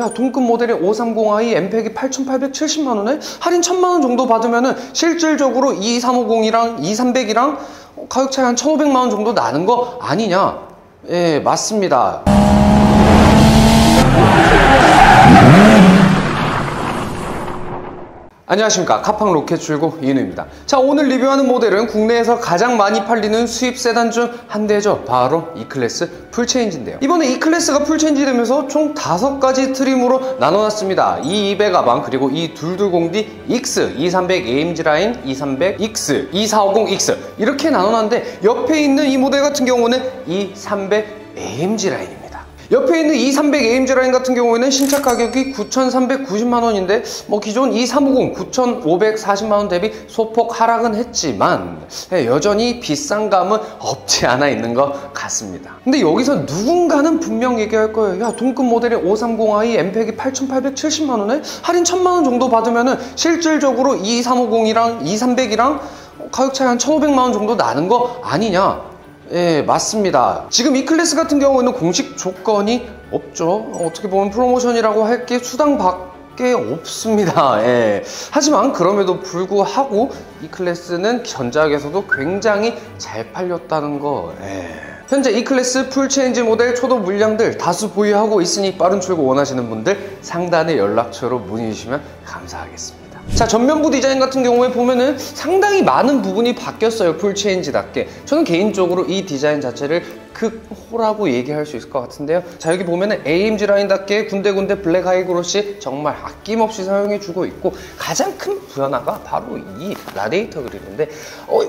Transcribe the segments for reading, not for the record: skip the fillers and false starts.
야, 동급 모델의 530i 엠팩이 8,870만원에 할인 1,000만원 정도 받으면은 실질적으로 2350이랑 2300이랑 가격 차이 한 1,500만원 정도 나는 거 아니냐? 예, 맞습니다. 안녕하십니까, 카팡 로켓 출고 이은우입니다. 자, 오늘 리뷰하는 모델은 국내에서 가장 많이 팔리는 수입 세단 중 한 대죠. 바로 E클래스 풀체인지인데요. 이번에 E클래스가 풀체인지 되면서 총 5가지 트림으로 나눠놨습니다. E200 가방, 그리고 E220D X, E300 AMG 라인, E300 X, E450 X 이렇게 나눠놨는데, 옆에 있는 이 모델 같은 경우는 E300 AMG 라인입니다. 옆에 있는 E300 AMG 라인 같은 경우에는 신차 가격이 9,390만원인데 기존 E350 9,540만원 대비 소폭 하락은 했지만 여전히 비싼 감은 없지 않아 있는 것 같습니다. 근데 여기서 누군가는 분명 얘기할 거예요. 야, 동급 모델의 530i 엠팩이 8,870만원에 할인 1,000만원 정도 받으면은 실질적으로 E350이랑 E300이랑 가격 차이 한 1,500만원 정도 나는 거 아니냐? 예, 맞습니다. 지금 이 클래스 같은 경우에는 공식 조건이 없죠. 어떻게 보면 프로모션이라고 할 게 수당밖에 없습니다. 예. 하지만 그럼에도 불구하고 이 클래스는 전작에서도 굉장히 잘 팔렸다는 거. 예. 현재 이 클래스 풀체인지 모델 초도 물량들 다수 보유하고 있으니 빠른 출고 원하시는 분들 상단의 연락처로 문의 주시면 감사하겠습니다. 자, 전면부 디자인 같은 경우에 보면은 상당히 많은 부분이 바뀌었어요. 풀체인지답게. 저는 개인적으로 이 디자인 자체를 극호라고 얘기할 수 있을 것 같은데요. 자, 여기 보면은 AMG 라인답게 군데군데 블랙 하이그로시 정말 아낌없이 사용해주고 있고, 가장 큰 변화가 바로 이 라디에이터 그릴인데,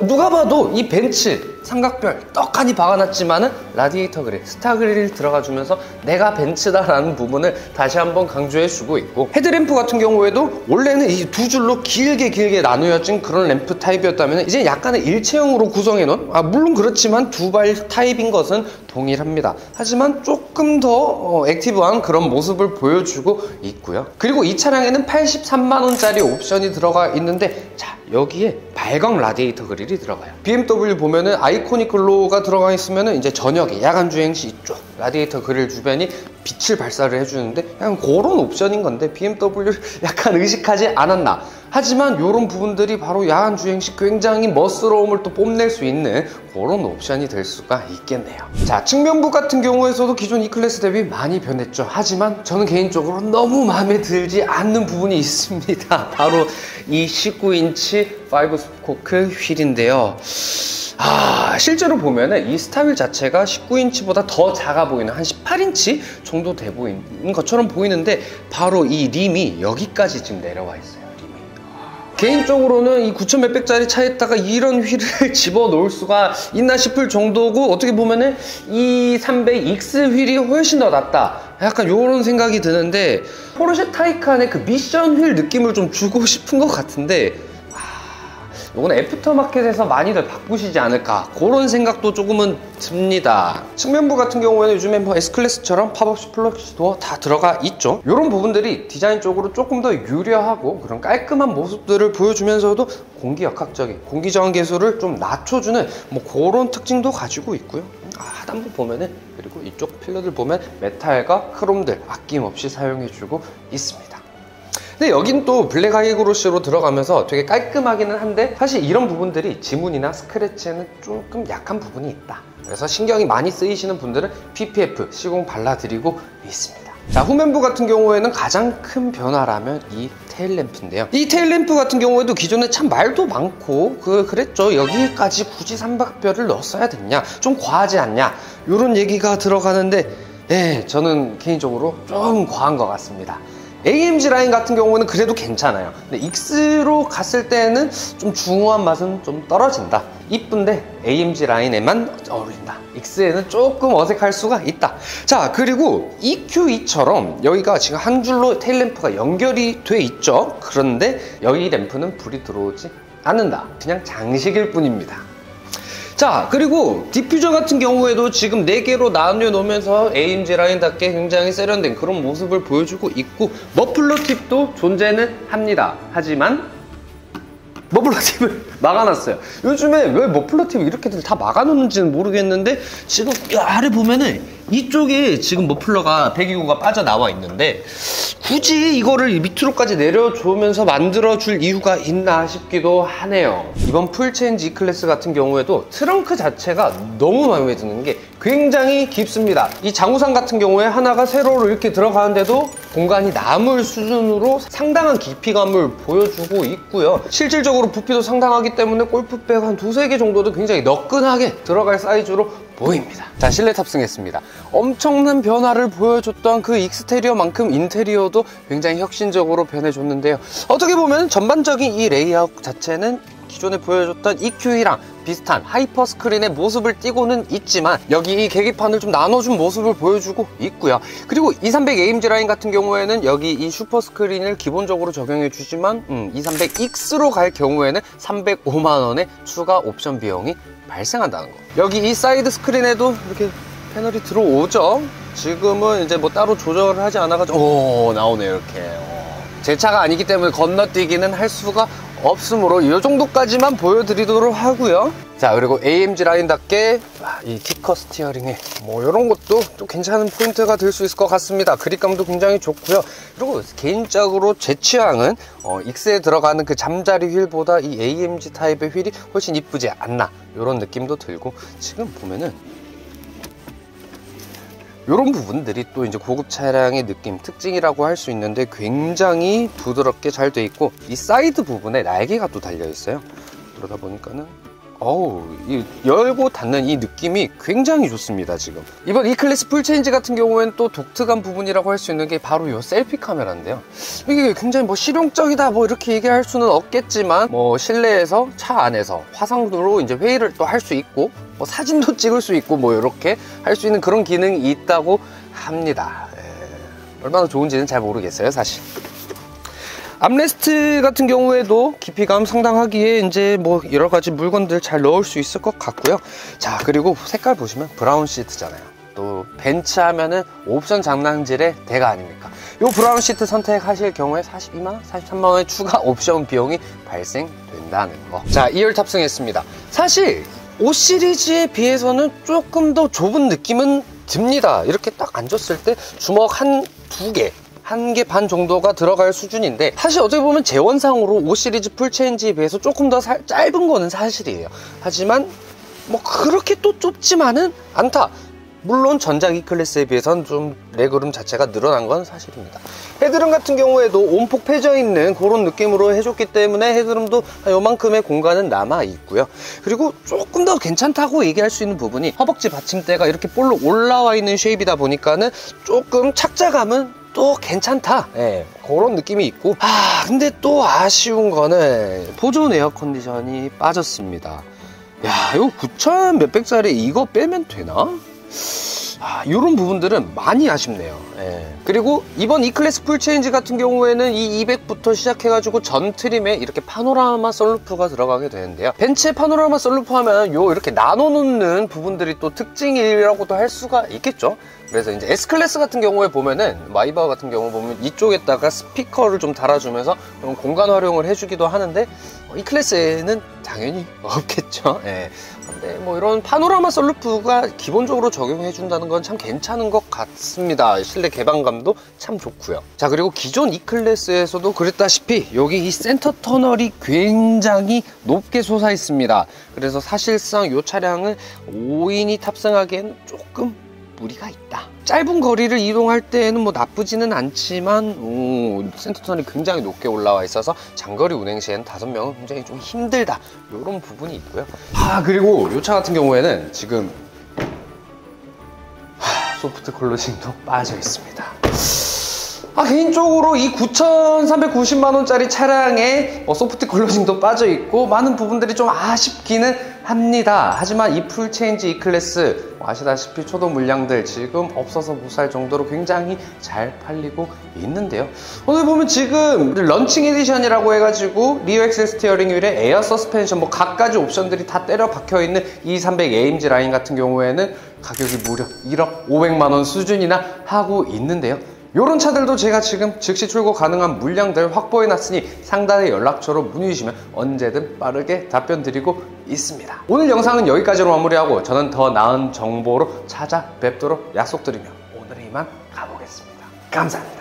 누가 봐도 이 벤츠 삼각별 떡하니 박아놨지만은 라디에이터 그릴, 스타 그릴이 들어가주면서 내가 벤츠다라는 부분을 다시 한번 강조해주고 있고, 헤드램프 같은 경우에도 원래는 이 두 줄로 길게 나누어진 그런 램프 타입이었다면 이제 약간의 일체형으로 구성해놓은, 물론 그렇지만 두발 타입인 것은 동일합니다. 하지만 조금 더 액티브한 그런 모습을 보여주고 있고요. 그리고 이 차량에는 83만원짜리 옵션이 들어가 있는데, 자, 여기에 발광 라디에이터 그릴이 들어가요. BMW 보면은 아이코닉 글로우가 들어가 있으면은 이제 저녁에 야간 주행 시 이쪽 라디에이터 그릴 주변이 빛을 발사를 해주는데, 약간 그런 옵션인 건데 BMW를 약간 의식하지 않았나. 하지만 이런 부분들이 바로 야간 주행 시 굉장히 멋스러움을 또 뽐낼 수 있는 그런 옵션이 될 수가 있겠네요. 자, 측면부 같은 경우에서도 기존 E클래스 대비 많이 변했죠. 하지만 저는 개인적으로 너무 마음에 들지 않는 부분이 있습니다. 바로 이 19인치 5스포크 휠인데요. 실제로 보면은 이 스타휠 자체가 19인치보다 더 작아 보이는, 한 18인치 정도 돼 보이는 것처럼 보이는데, 바로 이 림이 여기까지 지금 내려와 있어요. 개인적으로는 이 9,000 몇백짜리 차에다가 이런 휠을 집어넣을 수가 있나 싶을 정도고, 어떻게 보면은 이 300X 휠이 훨씬 더 낫다, 약간 요런 생각이 드는데, 포르쉐 타이칸의 그 미션 휠 느낌을 좀 주고 싶은 것 같은데, 이건 애프터마켓에서 많이들 바꾸시지 않을까, 그런 생각도 조금은 듭니다. 측면부 같은 경우에는 요즘에 S클래스처럼 팝업 플러시 도어 다 들어가 있죠. 이런 부분들이 디자인적으로 조금 더 유려하고 그런 깔끔한 모습들을 보여주면서도 공기역학적인 공기저항 계수를 좀 낮춰주는 그런 특징도 가지고 있고요. 하단부 보면은, 그리고 이쪽 필러들 보면 메탈과 크롬들 아낌없이 사용해주고 있습니다. 근데 여긴 또 블랙 하이그로시로 들어가면서 되게 깔끔하기는 한데, 사실 이런 부분들이 지문이나 스크래치에는 조금 약한 부분이 있다. 그래서 신경이 많이 쓰이시는 분들은 PPF 시공 발라드리고 있습니다. 자, 후면부 같은 경우에는 가장 큰 변화라면 이 테일램프인데요. 이 테일램프 같은 경우에도 기존에 참 말도 많고 그랬죠. 여기까지 굳이 삼각별을 넣었어야 됐냐, 좀 과하지 않냐, 이런 얘기가 들어가는데, 저는 개인적으로 좀 과한 것 같습니다. AMG 라인 같은 경우는 그래도 괜찮아요. 근데 X로 갔을 때는 좀 중후한 맛은 좀 떨어진다. 이쁜데 AMG 라인에만 어울린다. X에는 조금 어색할 수가 있다. 자, 그리고 EQE처럼 여기가 지금 한 줄로 테일램프가 연결이 돼 있죠. 그런데 여기 램프는 불이 들어오지 않는다. 그냥 장식일 뿐입니다. 자, 그리고 디퓨저 같은 경우에도 지금 4개로 나뉘어 놓으면서 AMG 라인답게 굉장히 세련된 그런 모습을 보여주고 있고, 머플러 팁도 존재는 합니다. 하지만 머플러 팁을 막아놨어요. 요즘에 왜 머플러 팁을 이렇게들 다 막아놓는지는 모르겠는데 지금 아래 보면은 이쪽에 지금 머플러가 배기구가 빠져나와 있는데 굳이 이거를 밑으로까지 내려주면서 만들어줄 이유가 있나 싶기도 하네요. 이번 풀체인지 E클래스 같은 경우에도 트렁크 자체가 너무 마음에 드는 게 굉장히 깊습니다. 이 장우산 같은 경우에 하나가 세로로 이렇게 들어가는데도 공간이 남을 수준으로 상당한 깊이감을 보여주고 있고요. 실질적으로 부피도 상당하기 때문에 골프백 한 두세 개 정도도 굉장히 너끈하게 들어갈 사이즈로 보입니다. 자, 실내 탑승했습니다. 엄청난 변화를 보여줬던 그 익스테리어만큼 인테리어도 굉장히 혁신적으로 변해줬는데요. 어떻게 보면 전반적인 이 레이아웃 자체는 기존에 보여줬던 EQE랑 비슷한 하이퍼 스크린의 모습을 띠고는 있지만 여기 이 계기판을 좀 나눠준 모습을 보여주고 있고요. 그리고 2300 AMG 라인 같은 경우에는 여기 이 슈퍼 스크린을 기본적으로 적용해 주지만 2300X로 갈 경우에는 305만원의 추가 옵션 비용이 발생한다는 거. 여기 이 사이드 스크린에도 이렇게 패널이 들어오죠. 지금은 이제 뭐 따로 조절을 하지 않아가지고 나오네요. 이렇게 제 차가 아니기 때문에 건너뛰기는 할 수가 없으므로 이 정도까지만 보여드리도록 하고요. 자, 그리고 AMG 라인답게 이 티커 스티어링에 뭐 이런 것도 또 괜찮은 포인트가 될 수 있을 것 같습니다. 그립감도 굉장히 좋고요. 그리고 개인적으로 제 취향은 익스에 들어가는 그 잠자리 휠보다 이 AMG 타입의 휠이 훨씬 이쁘지 않나 이런 느낌도 들고, 지금 보면은 이런 부분들이 또 이제 고급 차량의 느낌, 특징이라고 할 수 있는데 굉장히 부드럽게 잘 돼 있고, 이 사이드 부분에 날개가 또 달려 있어요. 그러다 보니까는 이 열고 닫는 이 느낌이 굉장히 좋습니다. 지금 이번 E클래스 풀체인지 같은 경우에는 또 독특한 부분이라고 할 수 있는 게 바로 이 셀피 카메라인데요. 이게 굉장히 뭐 실용적이다 뭐 이렇게 얘기할 수는 없겠지만, 뭐 실내에서 차 안에서 화상으로 이제 회의를 또 할 수 있고 뭐 사진도 찍을 수 있고 뭐 이렇게 할 수 있는 그런 기능이 있다고 합니다. 얼마나 좋은지는 잘 모르겠어요, 사실. 암레스트 같은 경우에도 깊이감 상당하기에 이제 뭐 여러 가지 물건들 잘 넣을 수 있을 것 같고요. 자, 그리고 색깔 보시면 브라운 시트잖아요. 또 벤츠 하면은 옵션 장난질의 대가 아닙니까? 요 브라운 시트 선택하실 경우에 42만원, 43만원의 추가 옵션 비용이 발생된다는 거. 자, 2열 탑승했습니다. 사실 5 시리즈에 비해서는 조금 더 좁은 느낌은 듭니다. 이렇게 딱 앉았을 때 주먹 두 개, 1개 반 정도가 들어갈 수준인데, 사실 어떻게 보면 재원상으로 5 시리즈 풀체인지에 비해서 조금 더 짧은 거는 사실이에요. 하지만 뭐 그렇게 또 좁지만은 않다. 물론 전작 E클래스에 비해서는 좀 레그룸 자체가 늘어난 건 사실입니다. 헤드룸 같은 경우에도 온폭 패져 있는 그런 느낌으로 해줬기 때문에 헤드룸도 요만큼의 공간은 남아 있고요. 그리고 조금 더 괜찮다고 얘기할 수 있는 부분이 허벅지 받침대가 이렇게 볼록 올라와 있는 쉐입이다 보니까는 조금 착자감은 또 괜찮다, 그런 느낌이 있고, 근데 또 아쉬운 거는 보존 에어 컨디션이 빠졌습니다. 야, 이거 9,000 몇백짜리 이거 빼면 되나? 이런 부분들은 많이 아쉽네요. 그리고 이번 E클래스 풀체인지 같은 경우에는 이 200부터 시작해가지고 전 트림에 이렇게 파노라마 썬루프가 들어가게 되는데요. 벤츠의 파노라마 썬루프 하면 이렇게 나눠놓는 부분들이 또 특징이라고도 할 수가 있겠죠. 그래서 이제 S클래스 같은 경우에 보면은, 마이바 같은 경우 보면 이쪽에다가 스피커를 좀 달아주면서 그런 공간 활용을 해주기도 하는데, E클래스에는 당연히 없겠죠. 근데 뭐 이런 파노라마 썬루프가 기본적으로 적용해준다는 건 참 괜찮은 것 같습니다. 실내 개방감도 참 좋고요. 자, 그리고 기존 E클래스에서도 그랬다시피 여기 이 센터 터널이 굉장히 높게 솟아 있습니다. 그래서 사실상 이 차량은 5인이 탑승하기에는 조금 무리가 있다. 짧은 거리를 이동할 때에는 뭐 나쁘지는 않지만 센터 터널이 굉장히 높게 올라와 있어서 장거리 운행 시에는 5명은 굉장히 좀 힘들다, 이런 부분이 있고요. 그리고 이 차 같은 경우에는 지금 소프트 클로징도 빠져 있습니다. 개인적으로 이 9,390만원짜리 차량에 소프트 클로징도 빠져 있고 많은 부분들이 좀 아쉽기는 합니다. 하지만 이 풀체인지 E클래스 아시다시피 초도 물량들 지금 없어서 못 살 정도로 굉장히 잘 팔리고 있는데요. 오늘 보면 지금 런칭 에디션이라고 해가지고 리어 엑셀 스티어링 휠에 에어 서스펜션 뭐 각가지 옵션들이 다 때려 박혀 있는 2300 AMG 라인 같은 경우에는 가격이 무려 1억 500만원 수준이나 하고 있는데요. 이런 차들도 제가 지금 즉시 출고 가능한 물량들 확보해 놨으니 상단의 연락처로 문의 주시면 언제든 빠르게 답변 드리고 있습니다. 오늘 영상은 여기까지로 마무리하고 저는 더 나은 정보로 찾아뵙도록 약속드리며 오늘은 이만 가보겠습니다. 감사합니다.